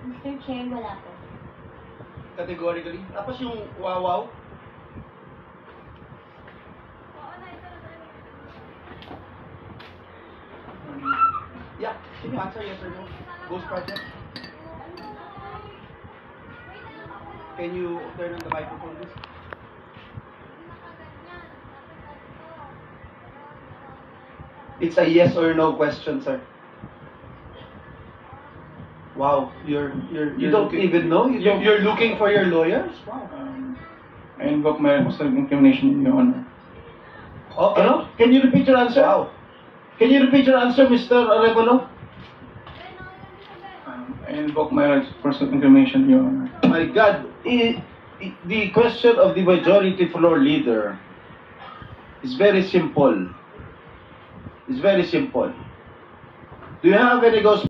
Mr. Chair, wala po. Categorically. Tapos yung wow. Yeah, can you answer yes or no? Ghost project? Can you turn on the microphone, please? It's a yes or no question, sir. Wow, you don't even know? You're looking for your lawyers? Wow. I invoke my self-incrimination, Your Honor. Okay. Ano? Can you repeat your answer? Wow. Can you repeat your answer, Mr. Arevalo? I invoke my rights for self-incrimination, Your Honor. My God, the question of the majority floor leader is very simple. It's very simple. Do you have any ghost